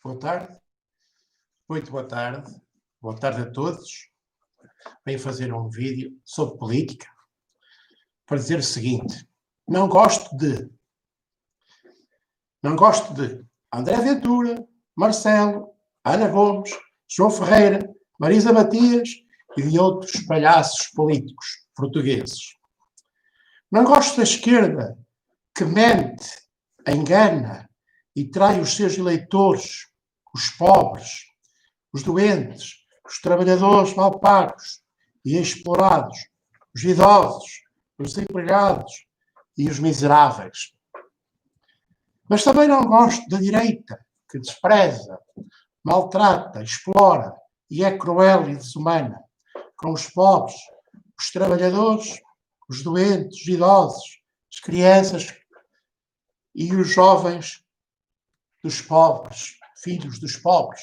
Boa tarde, muito boa tarde a todos. Venho fazer um vídeo sobre política para dizer o seguinte: não gosto de André Ventura, Marcelo, Ana Gomes, João Ferreira, Marisa Matias e de outros palhaços políticos portugueses. Não gosto da esquerda que mente, engana e trai os seus eleitores, os pobres, os doentes, os trabalhadores mal pagos e explorados, os idosos, os desempregados e os miseráveis. Mas também não gosto da direita, que despreza, maltrata, explora e é cruel e desumana com os pobres, os trabalhadores, os doentes, os idosos, as crianças e os jovens dos pobres, filhos dos pobres.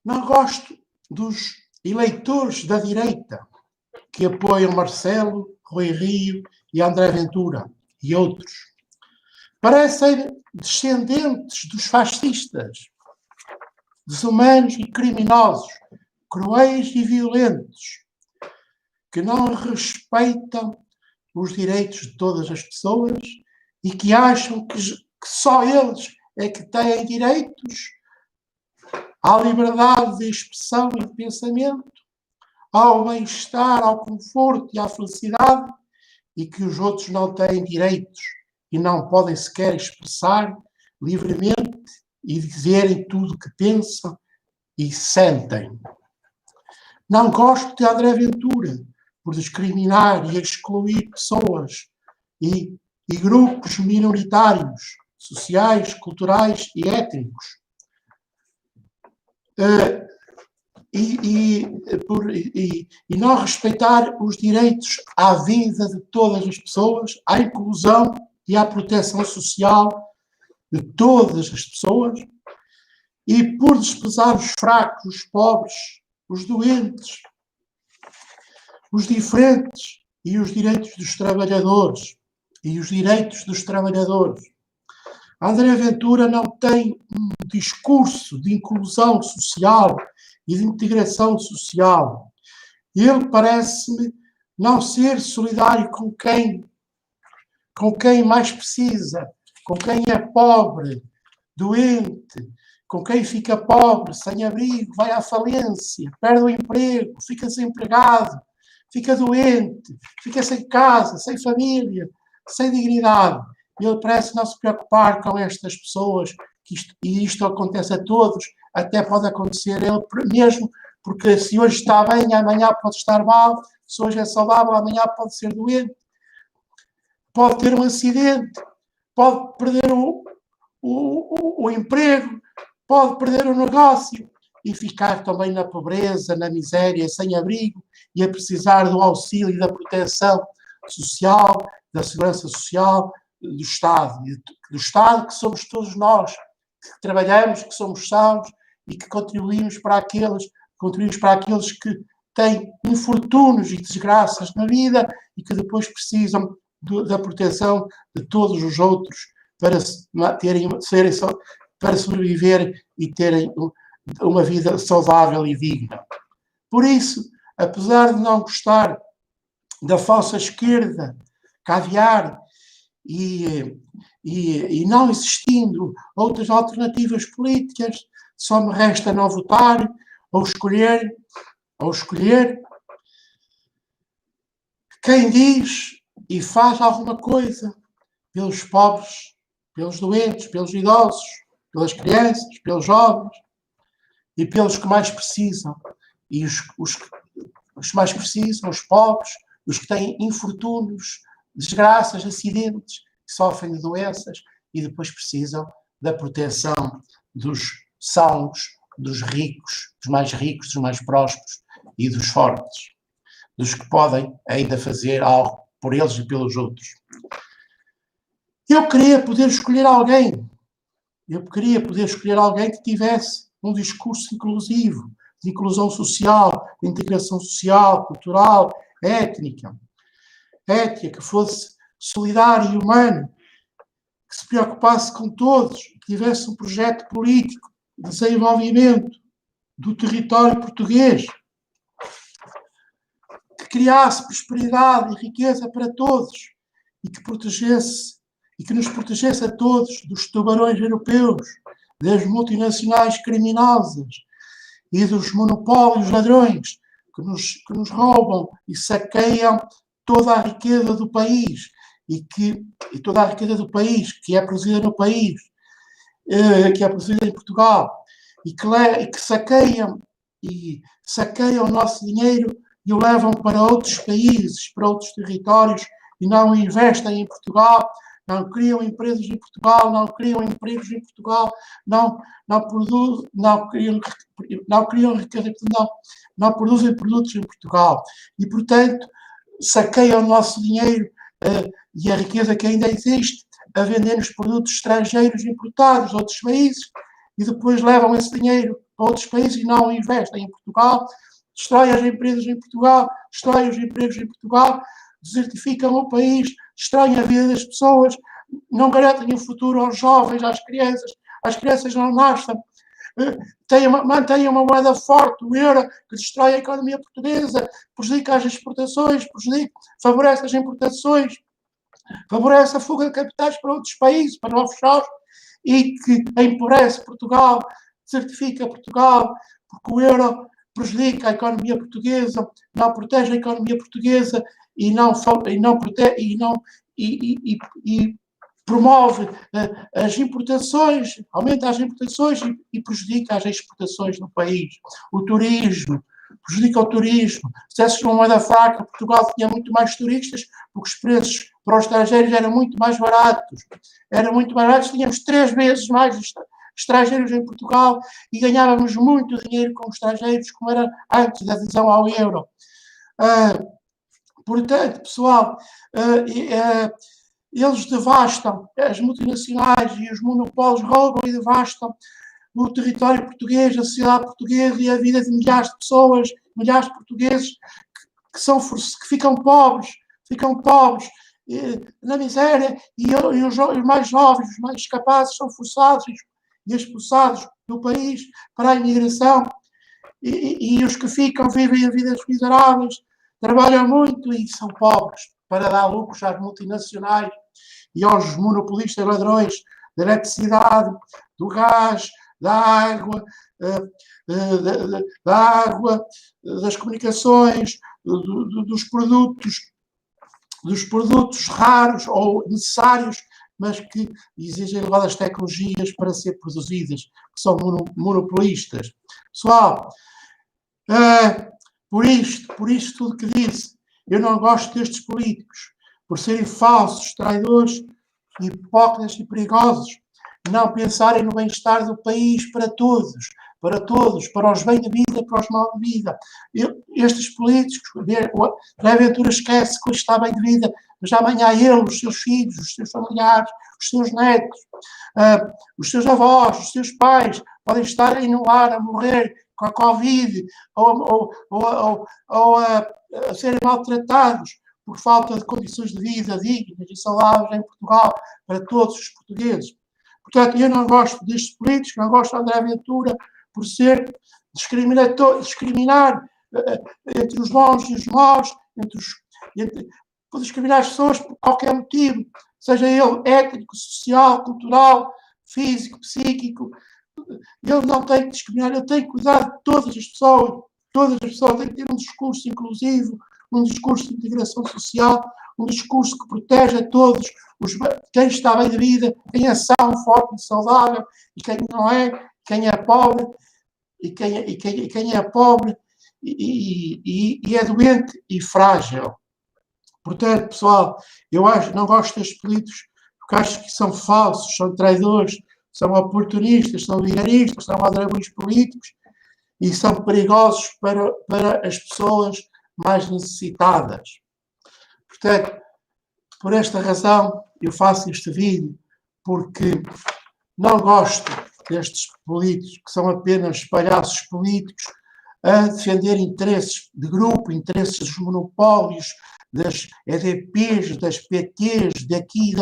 Não gosto dos eleitores da direita que apoiam Marcelo, Rui Rio e André Ventura e outros. Parecem descendentes dos fascistas, desumanos e criminosos, cruéis e violentos, que não respeitam os direitos de todas as pessoas e que acham que só eles é que têm direitos à liberdade de expressão e de pensamento, ao bem-estar, ao conforto e à felicidade, e que os outros não têm direitos e não podem sequer expressar livremente e dizerem tudo o que pensam e sentem. Não gosto de André Ventura por discriminar e excluir pessoas e grupos minoritários, sociais, culturais e étnicos. E não respeitar os direitos à vida de todas as pessoas, à inclusão e à proteção social de todas as pessoas, e por desprezar os fracos, os pobres, os doentes, os diferentes e os direitos dos trabalhadores. André Ventura não tem um discurso de inclusão social e de integração social. Ele parece-me não ser solidário com quem mais precisa, com quem é pobre, doente, com quem fica pobre, sem abrigo, vai à falência, perde o emprego, fica desempregado, fica doente, fica sem casa, sem família, sem dignidade. Ele parece não se preocupar com estas pessoas, e isto acontece a todos, até pode acontecer ele mesmo, porque se hoje está bem, amanhã pode estar mal, se hoje é saudável, amanhã pode ser doente, pode ter um acidente, pode perder o emprego, pode perder o negócio e ficar também na pobreza, na miséria, sem abrigo e a precisar do auxílio e da proteção social, da segurança social, do Estado que somos todos nós, que trabalhamos, que somos salvos e que contribuímos para aqueles que têm infortúnios e desgraças na vida e que depois precisam da proteção de todos os outros para sobreviver e terem uma vida saudável e digna. Por isso, apesar de não gostar da falsa esquerda, caviar, e não existindo outras alternativas políticas, só me resta não votar ou escolher quem diz e faz alguma coisa pelos pobres, pelos doentes, pelos idosos, pelas crianças, pelos jovens e pelos que mais precisam. E os que mais precisam, os pobres, os que têm infortúnios, desgraças, acidentes, que sofrem de doenças e depois precisam da proteção dos sãos, dos ricos, dos mais prósperos e dos fortes, dos que podem ainda fazer algo por eles e pelos outros. Eu queria poder escolher alguém que tivesse um discurso inclusivo, de inclusão social, de integração social, cultural, étnica, que fosse solidário e humano, que se preocupasse com todos, que tivesse um projeto político de desenvolvimento do território português, que criasse prosperidade e riqueza para todos e que nos protegesse a todos dos tubarões europeus, das multinacionais criminosas e dos monopólios ladrões que nos roubam e saqueiam toda a riqueza do país e toda a riqueza do país que é produzida no país, que é produzida em Portugal e que saqueiam o nosso dinheiro e o levam para outros países, para outros territórios e não investem em Portugal, não criam empresas em Portugal, não criam empregos em Portugal, não criam riqueza, não produzem produtos em Portugal. E, portanto, saqueiam o nosso dinheiro e a riqueza que ainda existe a vender-nos produtos estrangeiros importados de outros países e depois levam esse dinheiro para outros países e não investem em Portugal, destroem as empresas em Portugal, destroem os empregos em Portugal, desertificam o país, destroem a vida das pessoas, não garantem o futuro aos jovens, às crianças não nascem, mantêm uma moeda forte, o euro, que destrói a economia portuguesa, prejudica as exportações, favorece as importações, favorece a fuga de capitais para outros países, para offshore, e que empobrece Portugal, desertifica Portugal, porque o euro prejudica a economia portuguesa, não protege a economia portuguesa e promove as importações, aumenta as importações e prejudica as exportações no país. O turismo, prejudica o turismo. Se tivesse uma moeda fraca, Portugal tinha muito mais turistas, porque os preços para os estrangeiros eram muito mais baratos. Tínhamos 3 vezes mais estrangeiros em Portugal e ganhávamos muito dinheiro com os estrangeiros, como era antes da adesão ao euro. Portanto, pessoal, eles devastam, as multinacionais e os monopólios roubam e devastam o território português, a sociedade portuguesa e a vida de milhares de pessoas, milhares de portugueses que ficam pobres na miséria e os mais jovens, os mais capazes são forçados e expulsados do país para a imigração e os que ficam vivem a vidas miseráveis, trabalham muito e são pobres para dar lucros às multinacionais e aos monopolistas ladrões da eletricidade, do gás, da água, das comunicações, dos produtos raros ou necessários, mas que exigem elevadas tecnologias para ser produzidas, que são monopolistas. Pessoal, por isto tudo que disse, eu não gosto destes políticos, por serem falsos, traidores, hipócritas e perigosos, não pensarem no bem-estar do país para todos, para os bem de vida, para os mal de vida. Estes políticos, a Ventura esquece que hoje está bem de vida, mas amanhã ele, os seus filhos, os seus familiares, os seus netos, os seus avós, os seus pais, podem estar aí no ar a morrer com a Covid ou a serem maltratados por falta de condições de vida dignas e saudáveis em Portugal para todos os portugueses. Portanto, eu não gosto destes políticos, não gosto de André Ventura por ser discriminar entre os bons e os maus, por discriminar as pessoas por qualquer motivo, seja ele étnico, social, cultural, físico, psíquico. Ele não tem que discriminar, ele tem que cuidar de todas as pessoas. Todas as pessoas têm que ter um discurso inclusivo, um discurso de integração social, um discurso que protege a todos, quem está bem de vida, quem é são, forte e saudável, e quem não é, quem é pobre, e quem é pobre e é doente e frágil. Portanto, pessoal, eu não gosto destes políticos, porque acho que são falsos, são traidores, são oportunistas, são vigaristas, são aldrabões políticos e são perigosos para as pessoas mais necessitadas. Portanto, por esta razão, eu faço este vídeo, porque não gosto destes políticos, que são apenas palhaços políticos, a defender interesses de grupo, interesses dos monopólios, das EDPs, das PTs, daqui,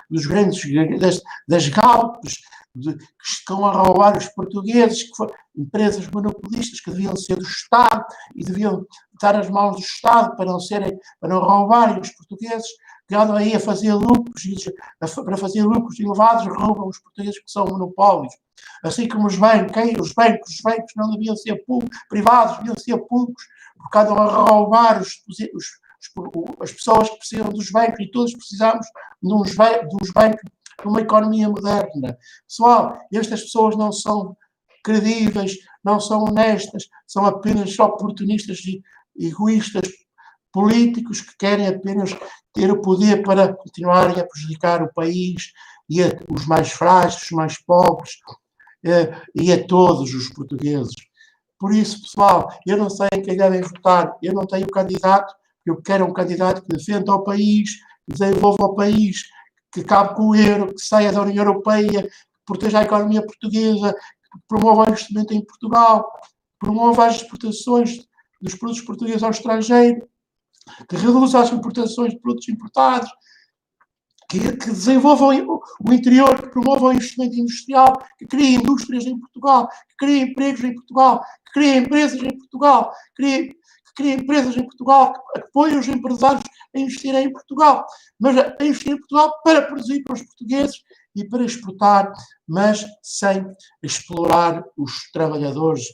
dos grandes, das Galpes, que estão a roubar os portugueses, que foram empresas monopolistas que deviam ser do Estado e deviam estar nas mãos do Estado para não roubarem os portugueses, que andam aí a fazer lucros, para fazer lucros elevados, roubam os portugueses que são monopólios. Assim como os bancos não deviam ser privados, deviam ser públicos, porque andam a roubar as pessoas que precisam dos bancos, e todos precisamos dos bancos numa economia moderna. Pessoal, estas pessoas não são credíveis, não são honestas, são apenas oportunistas e egoístas políticos que querem apenas ter o poder para continuarem a prejudicar o país e os mais frágeis, os mais pobres, e a todos os portugueses. Por isso, pessoal, eu não sei em quem devem votar, eu não tenho candidato, eu quero um candidato que defenda o país, que desenvolva o país, que acabe com o euro, que saia da União Europeia, que proteja a economia portuguesa, que promova o investimento em Portugal, que promova as exportações dos produtos portugueses ao estrangeiro, que reduza as importações de produtos importados, que desenvolvam o interior, que promovam o investimento industrial, que criem indústrias em Portugal, que criem empregos em Portugal, que criem empresas em Portugal, que criem empresas em Portugal, que apoiem os empresários a investirem em Portugal, mas a investir em Portugal para produzir para os portugueses e para exportar, mas sem explorar os trabalhadores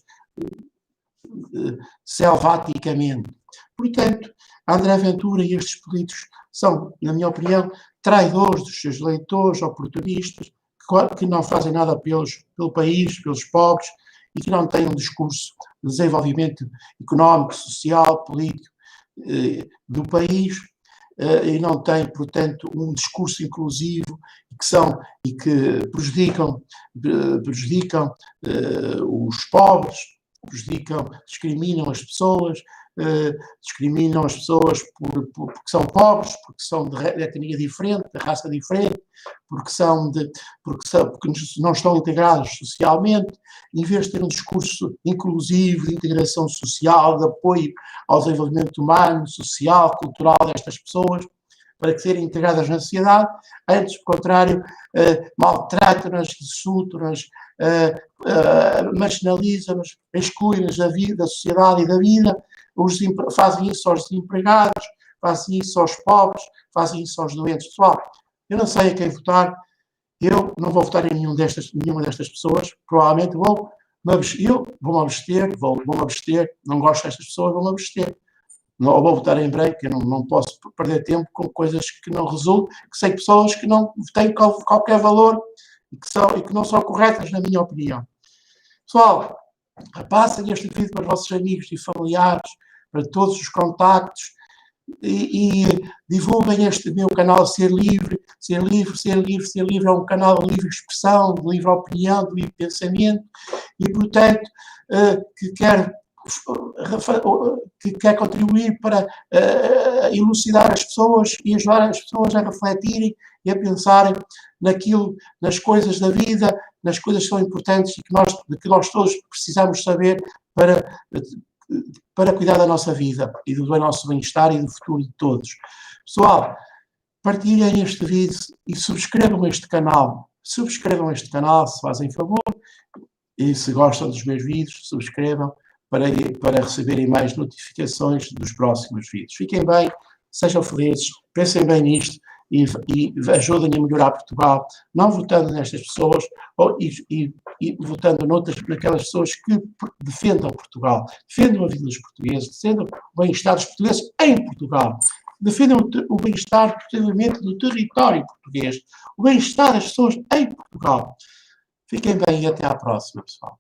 selvaticamente. Portanto, André Ventura e estes políticos são, na minha opinião, traidores dos seus eleitores, oportunistas, que não fazem nada pelo país, pelos pobres, e que não têm um discurso de desenvolvimento económico, social, político do país, e não têm, portanto, um discurso inclusivo e que prejudicam os pobres, discriminam as pessoas, porque são pobres, porque são de etnia diferente, de raça diferente, porque não estão integrados socialmente, em vez de ter um discurso inclusivo, de integração social, de apoio ao desenvolvimento humano, social, cultural destas pessoas, para que serem integradas na sociedade, antes, pelo contrário, maltratam-nas, insultam-nas, marginalizam-nas, excluem-nas da sociedade e da vida, fazem isso aos desempregados, fazem isso aos pobres, fazem isso aos doentes. Pessoal, eu não sei a quem votar, eu não vou votar em nenhuma destas pessoas, provavelmente vou-me abster, não gosto destas pessoas, vou-me abster. Não vou votar em branco, eu não posso perder tempo com coisas que não resultam, que sei pessoas que não têm qualquer valor e que não são corretas, na minha opinião. Pessoal, repassem este vídeo para os vossos amigos e familiares, para todos os contactos, e divulguem este meu canal Ser Livre. Ser Livre é um canal de livre expressão, de livre opinião, de livre pensamento, e, portanto, que quer contribuir para elucidar as pessoas e ajudar as pessoas a refletirem e a pensarem nas coisas da vida, nas coisas que são importantes e que nós todos precisamos saber para cuidar da nossa vida e do nosso bem-estar e do futuro de todos. Pessoal, partilhem este vídeo e subscrevam este canal. Subscrevam este canal, se fazem favor, e se gostam dos meus vídeos, subscrevam para receberem mais notificações dos próximos vídeos. Fiquem bem, sejam felizes, pensem bem nisto e ajudem a melhorar Portugal, não votando nestas pessoas e votando naquelas pessoas que defendam Portugal, defendam a vida dos portugueses, defendam o bem-estar dos portugueses em Portugal, defendam o bem-estar, precisamente, do território português, o bem-estar das pessoas em Portugal. Fiquem bem e até à próxima, pessoal.